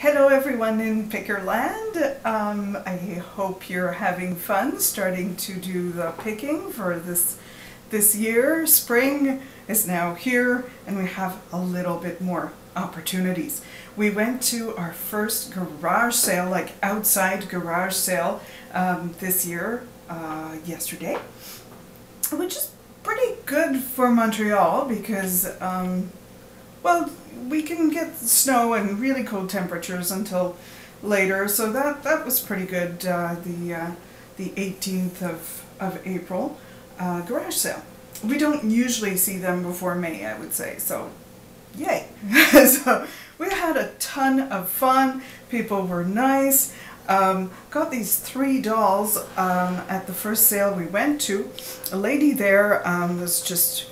Hello everyone in Pickerland. I hope you're having fun starting to do the picking for this year. Spring is now here and we have a little bit more opportunities. We went to our first garage sale, like outside garage sale this year, yesterday, which is pretty good for Montreal because well, we can get snow and really cold temperatures until later, so that was pretty good. The 18th of April garage sale. We don't usually see them before May, I would say, so yay. So we had a ton of fun. People were nice. Got these 3 dolls at the first sale we went to. A lady there was just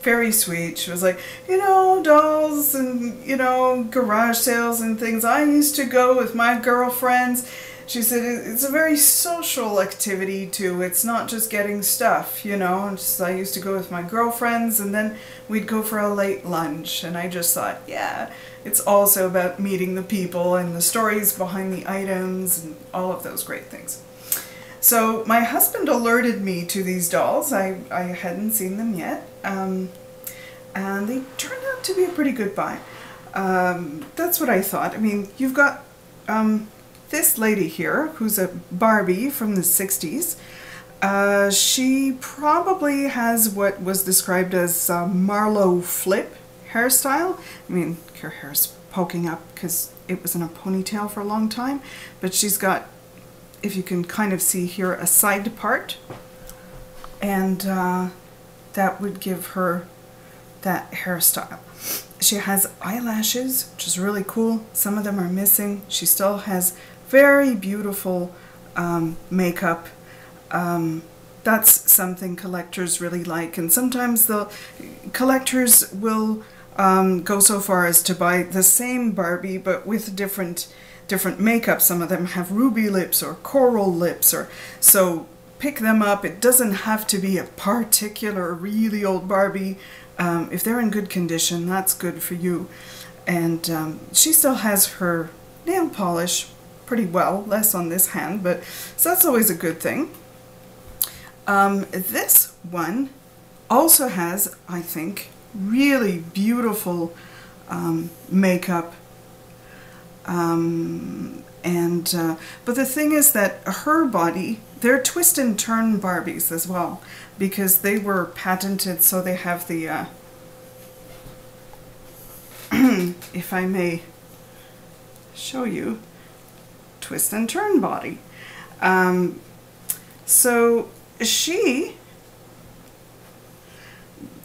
very sweet. She was like, you know, dolls and, you know, garage sales and things. I used to go with my girlfriends. She said it's a very social activity too. It's not just getting stuff, you know. I used to go with my girlfriends and then we'd go for a late lunch. And I just thought, yeah, it's also about meeting the people and the stories behind the items and all of those great things. So my husband alerted me to these dolls. I hadn't seen them yet, and they turned out to be a pretty good buy. That's what I thought. I mean, you've got this lady here who's a Barbie from the 60s. She probably has what was described as Marlowe flip hairstyle. I mean, her hair's poking up because it was in a ponytail for a long time, but she's got, if you can kind of see here, a side part, and that would give her that hairstyle. She has eyelashes, which is really cool. Some of them are missing. She still has very beautiful makeup. That's something collectors really like, and sometimes the collectors will go so far as to buy the same Barbie but with different makeup. Some of them have ruby lips or coral lips, or so pick them up. It doesn't have to be a particular really old Barbie. If they're in good condition, that's good for you. And she still has her nail polish pretty well, less on this hand, but so that's always a good thing. This one also has, I think, really beautiful makeup. But the thing is that her body, they're twist and turn Barbies as well, because they were patented, so they have the if I may show you, twist and turn body. So she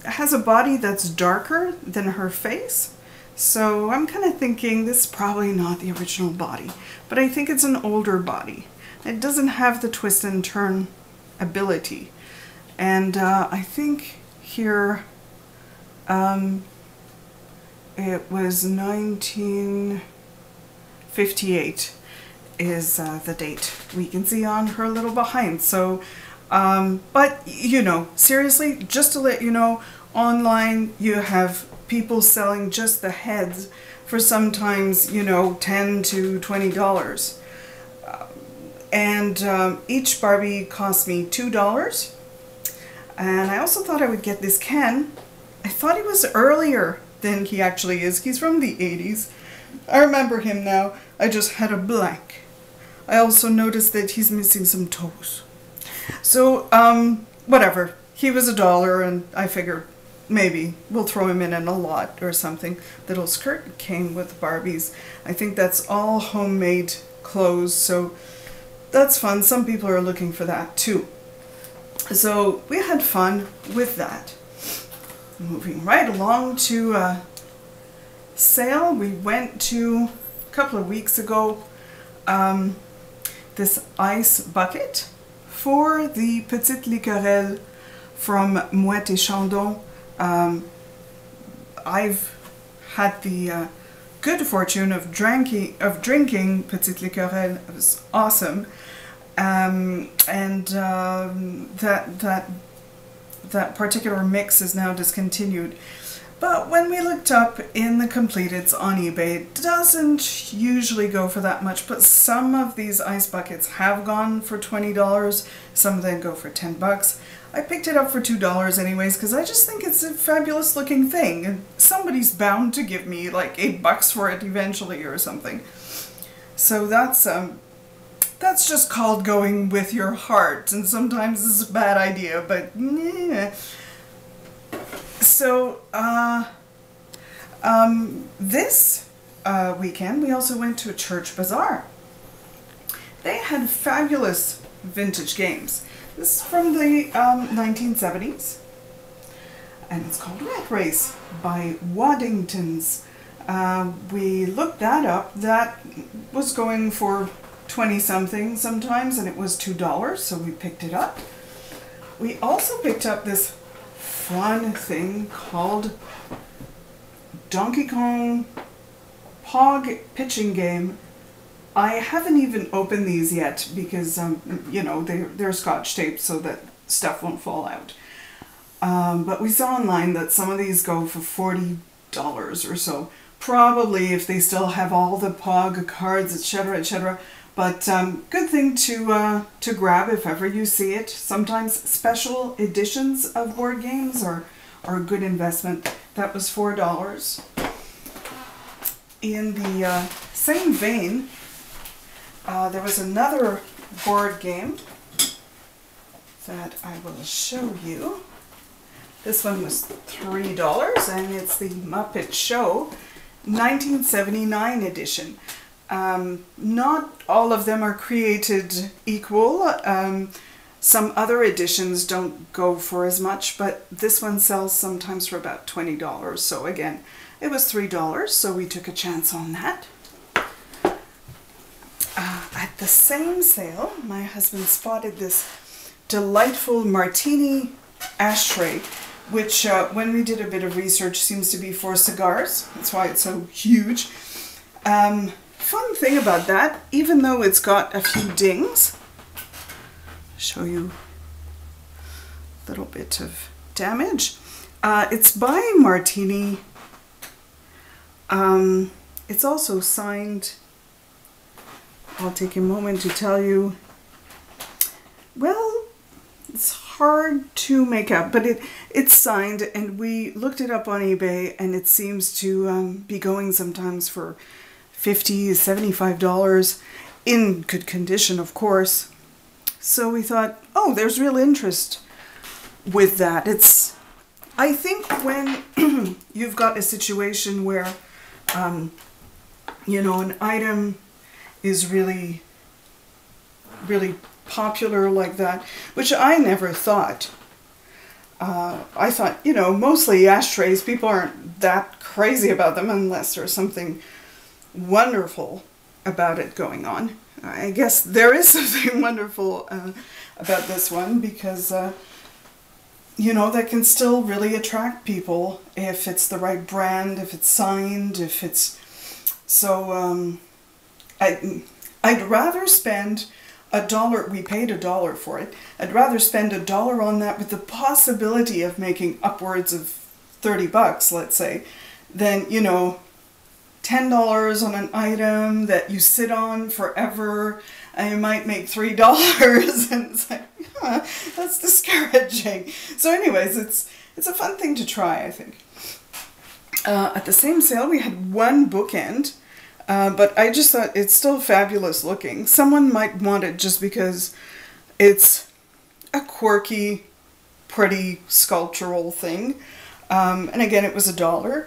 has a body that's darker than her face. So I'm kind of thinking this is probably not the original body, but I think it's an older body. It doesn't have the twist and turn ability. And I think here it was 1958 is the date we can see on her little behind. So, but you know, seriously, just to let you know, online you have people selling just the heads for sometimes, you know, $10 to $20. And each Barbie cost me $2. And I also thought I would get this Ken. I thought he was earlier than he actually is. He's from the 80s. I remember him now. I just had a blank. I also noticed that he's missing some toes. So, whatever. He was $1 and I figured maybe we'll throw him in a lot or something. The little skirt came with Barbies. I think that's all homemade clothes, so that's fun. Some people are looking for that too. So we had fun with that. Moving right along to a sale we went to a couple of weeks ago. This ice bucket for the Petite Liquorelle from Mouette et Chandon. I've had the good fortune of drinking Petite Liquorelle. It was awesome, that particular mix is now discontinued. But when we looked up in the completeds on eBay, it doesn't usually go for that much, but some of these ice buckets have gone for $20, some of them go for 10 bucks. I picked it up for $2 anyways because I just think it's a fabulous looking thing, and somebody's bound to give me like $8 for it eventually or something. So that's just called going with your heart, and sometimes it's a bad idea, but yeah. So this weekend we also went to a church bazaar. They had fabulous vintage games. This is from the 1970s, and it's called Rat Race by Waddington's. We looked that up. That was going for 20 something sometimes, and it was $2, so we picked it up. We also picked up this fun thing called Donkey Kong Pog pitching game. I haven't even opened these yet because, you know, they're scotch taped so that stuff won't fall out. But we saw online that some of these go for $40 or so. Probably if they still have all the Pog cards, etc., etc. But good thing to grab if ever you see it. Sometimes special editions of board games are a good investment. That was $4. In the same vein, there was another board game that I will show you. This one was $3, and it's the Muppet Show 1979 edition. Not all of them are created equal. Some other editions don't go for as much, but this one sells sometimes for about $20. So again, it was $3, so we took a chance on that. At the same sale, my husband spotted this delightful martini ashtray, which when we did a bit of research seems to be for cigars. That's why it's so huge. Fun thing about that, even though it's got a few dings, show you a little bit of damage. It's by Martini. It's also signed. I'll take a moment to tell you. Well, it's hard to make out, but it's signed, and we looked it up on eBay, and it seems to be going sometimes for $50, $75 in good condition, of course. So we thought, oh, there's real interest with that. I think when you've got a situation where, you know, an item is really, really popular like that, which I never thought. I thought, you know, mostly ashtrays, people aren't that crazy about them unless there's something wonderful about it going on. I guess there is something wonderful about this one because, you know, that can still really attract people if it's the right brand, if it's signed, if it's... So I'd rather spend $1, we paid $1 for it, I'd rather spend $1 on that with the possibility of making upwards of 30 bucks, let's say, than, you know, $10 on an item that you sit on forever and you might make $3 and it's like, huh, that's discouraging. So anyways, it's a fun thing to try, I think. At the same sale we had one bookend, but I just thought it's still fabulous looking. Someone might want it just because it's a quirky, pretty sculptural thing. And again, it was $1.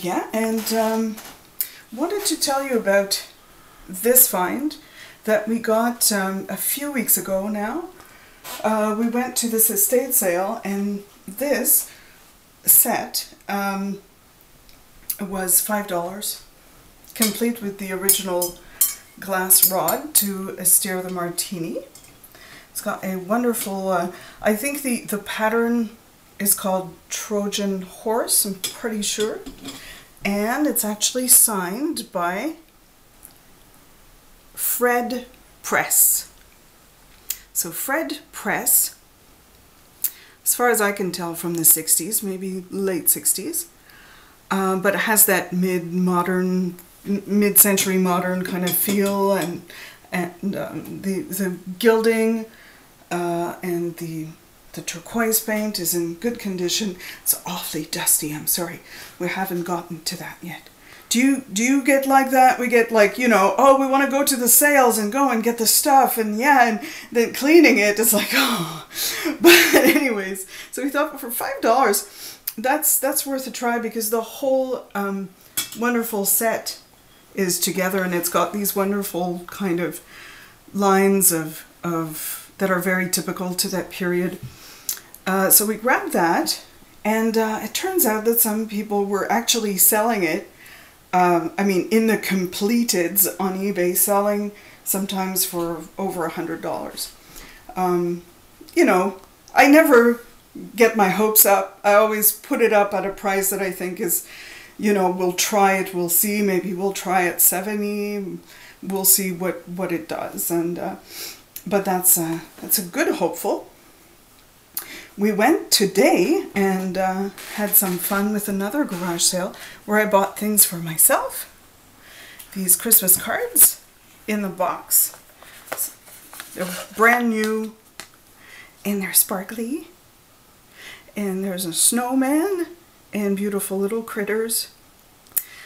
Yeah, and wanted to tell you about this find that we got a few weeks ago now. We went to this estate sale, and this set was $5, complete with the original glass rod to steer the martini. It's got a wonderful, I think the pattern is called Trojan Horse, I'm pretty sure. And it's actually signed by Fred Press. So Fred press, as far as I can tell, from the 60s, maybe late 60s. But it has that mid-modern, mid-century modern kind of feel, and the gilding and the turquoise paint is in good condition. It's awfully dusty, I'm sorry. We haven't gotten to that yet. Do you get like that? We get like, you know, oh, we want to go to the sales and go and get the stuff, and yeah, and then cleaning it is like, oh. But anyways, so we thought for $5, that's worth a try, because the whole wonderful set is together, and it's got these wonderful kind of lines of that are very typical to that period. So we grabbed that, and it turns out that some people were actually selling it. I mean, in the completeds on eBay, selling sometimes for over $100. You know, I never get my hopes up. I always put it up at a price that I think is, you know, we'll try it, we'll see, maybe we'll try at 70, we'll see what it does. And but that's a good hopeful. We went today and had some fun with another garage sale where I bought things for myself. These Christmas cards in the box. They're brand new and they're sparkly. And there's a snowman and beautiful little critters.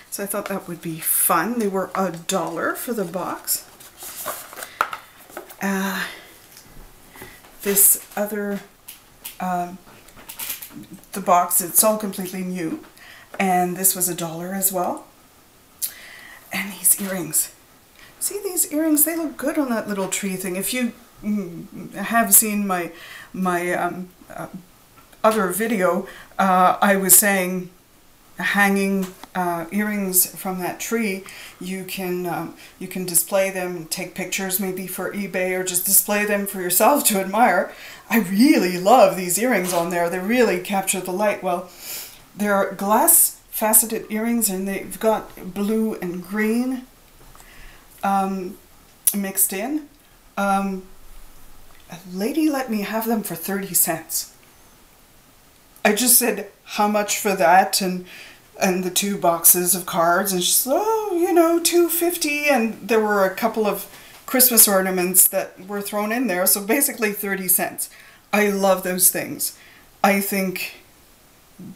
So I thought that would be fun. They were $1 for the box. This other the box, it's all completely new, and this was $1 as well. And these earrings, see these earrings, they look good on that little tree thing. If you have seen my other video, I was saying hanging earrings from that tree, you can display them and take pictures maybe for eBay, or just display them for yourself to admire. I really love these earrings on there. They really capture the light well. They're glass faceted earrings, and they've got blue and green mixed in. A lady let me have them for 30 cents. I just said, how much for that, and the 2 boxes of cards, and she said, oh, you know, $2.50, and there were a couple of Christmas ornaments that were thrown in there, so basically 30 cents. I love those things. I think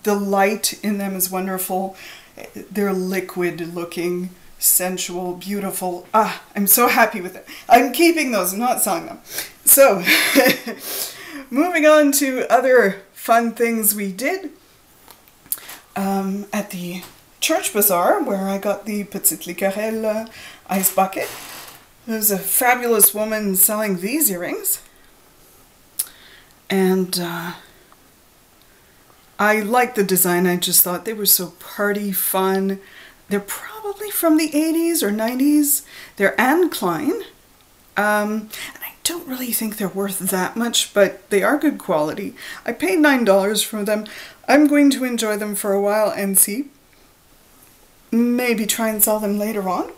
the light in them is wonderful. They're liquid looking, sensual, beautiful. Ah, I'm so happy with it. I'm keeping those, I'm not selling them. So, moving on to other fun things we did. At the church bazaar, where I got the Petite Liquorelle ice bucket. There's a fabulous woman selling these earrings. And I liked the design. I just thought they were so party fun. They're probably from the 80s or 90s. They're Anne Klein. And I don't really think they're worth that much, but they are good quality. I paid $9 for them. I'm going to enjoy them for a while and see. Maybe try and sell them later on.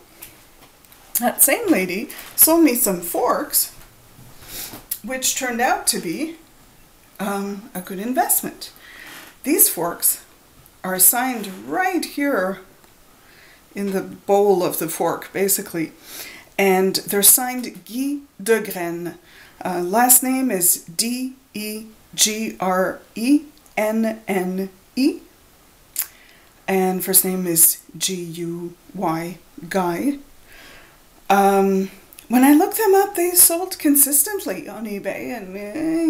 That same lady sold me some forks, which turned out to be a good investment. These forks are signed right here in the bowl of the fork, basically. And they're signed Guy Degrenne. Last name is D-E-G-R-E-N-N-E. And first name is G-U-Y, Guy. When I looked them up, they sold consistently on eBay, and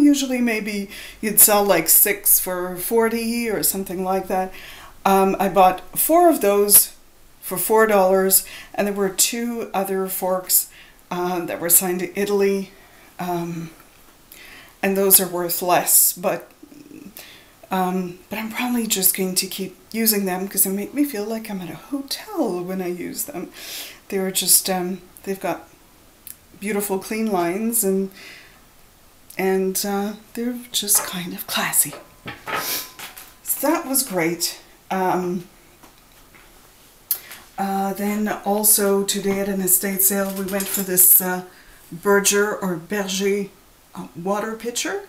usually maybe you'd sell like 6 for 40 or something like that. I bought 4 of those for $4, and there were 2 other forks that were signed to Italy, and those are worth less, but I'm probably just going to keep using them because they make me feel like I'm at a hotel when I use them. They're just, they've got beautiful clean lines, and they're just kind of classy. So that was great. Then also today at an estate sale we went for this Berger water pitcher.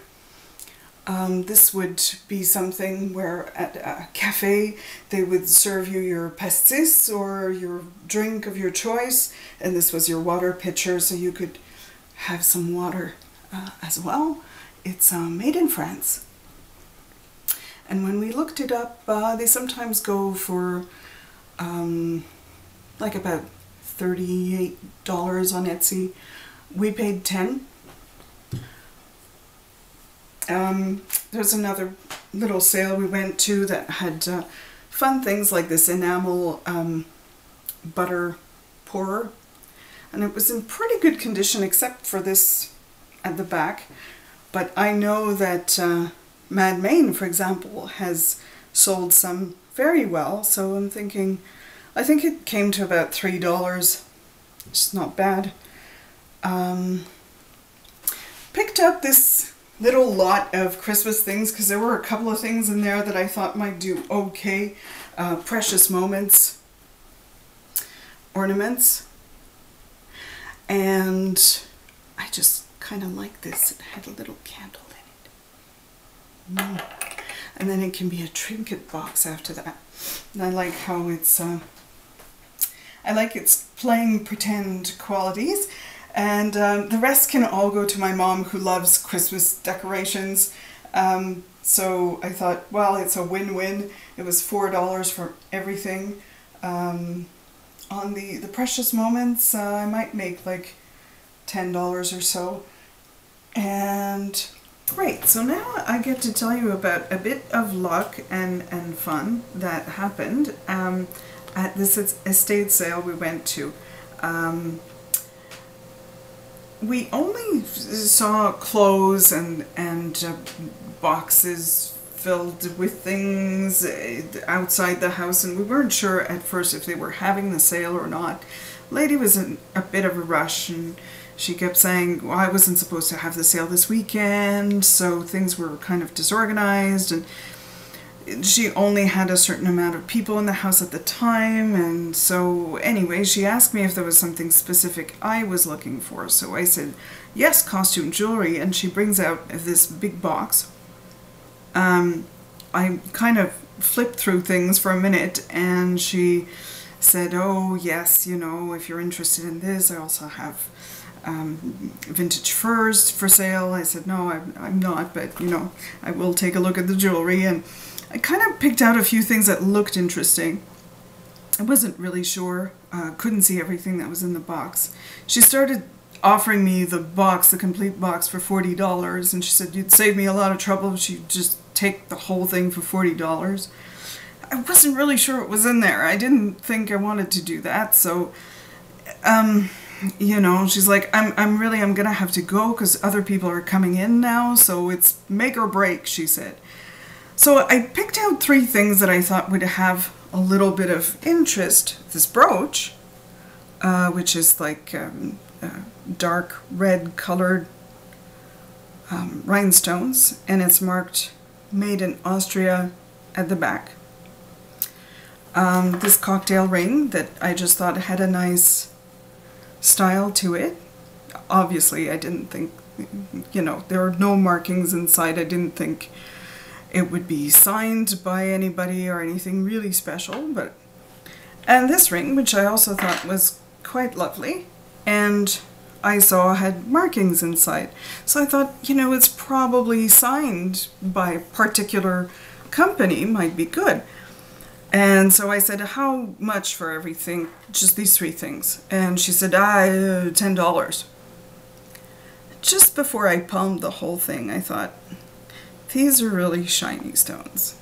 This would be something where at a cafe they would serve you your pastis or your drink of your choice, and this was your water pitcher, so you could have some water as well. It's made in France. And when we looked it up, they sometimes go for like about $38 on Etsy. We paid $10. There's another little sale we went to that had fun things like this enamel butter pourer, and it was in pretty good condition except for this at the back. But I know that Mad Main, for example, has sold some very well, so I'm thinking, I think it came to about $3. It's not bad. Picked up this little lot of Christmas things because there were a couple of things in there that I thought might do okay. Precious Moments ornaments, and I just kind of like this. It had a little candle in it, and then it can be a trinket box after that. And I like how it's I like its playing pretend qualities. And the rest can all go to my mom, who loves Christmas decorations. So I thought, well, it's a win-win. It was $4 for everything. On the Precious Moments, I might make like $10 or so. And great, so now I get to tell you about a bit of luck and fun that happened at this estate sale we went to. We only saw clothes and boxes filled with things outside the house, and we weren't sure at first if they were having the sale or not. Lady was in a bit of a rush, and she kept saying, well, I wasn't supposed to have the sale this weekend, so things were kind of disorganized, and she only had a certain amount of people in the house at the time. And so anyway, she asked me if there was something specific I was looking for. So I said, yes, costume jewelry. And she brings out this big box. I kind of flipped through things for a minute, and she said, oh yes, you know, if you're interested in this, I also have vintage furs for sale. I said, no, I'm not, but you know, I will take a look at the jewelry. And I kind of picked out a few things that looked interesting. I wasn't really sure, couldn't see everything that was in the box. She started offering me the box, the complete box, for $40, and she said, you'd save me a lot of trouble if you'd just take the whole thing for $40. I wasn't really sure what was in there. I didn't think I wanted to do that, so you know, she's like, I'm gonna have to go because other people are coming in now, so it's make or break, she said. So I picked out 3 things that I thought would have a little bit of interest. This brooch, which is like dark red colored rhinestones, and it's marked made in Austria at the back. This cocktail ring that I just thought had a nice style to it. Obviously, I didn't think, you know, there are no markings inside. I didn't think it would be signed by anybody or anything really special, but... And this ring, which I also thought was quite lovely, and I saw had markings inside. So I thought, you know, it's probably signed by a particular company, might be good. And so I said, how much for everything? Just these 3 things. And she said, $10. Just before I palmed the whole thing, I thought, these are really shiny stones.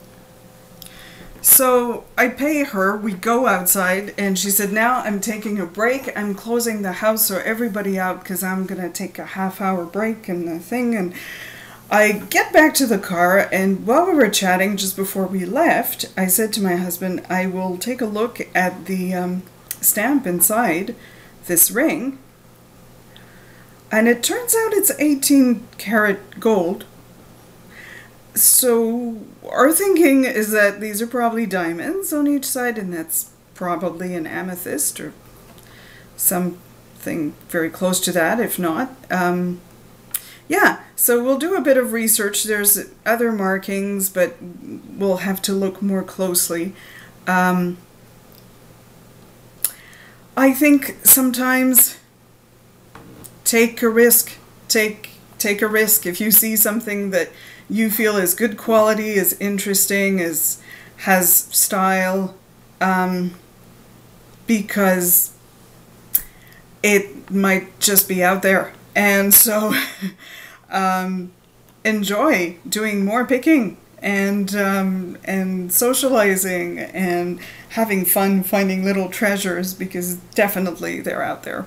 So I pay her, we go outside, and she said, now I'm taking a break. I'm closing the house so everybody out because I'm going to take a half-hour break and the thing. And I get back to the car, and while we were chatting just before we left, I said to my husband, I will take a look at the stamp inside this ring. And it turns out it's 18 karat gold. So our thinking is that these are probably diamonds on each side, and that's probably an amethyst or something very close to that, if not. yeah, so we'll do a bit of research. There's other markings, but we'll have to look more closely. I think sometimes take a risk. Take a risk. If you see something that you feel is good quality, is interesting, has style, because it might just be out there. And so enjoy doing more picking and socializing and having fun finding little treasures, because definitely they're out there.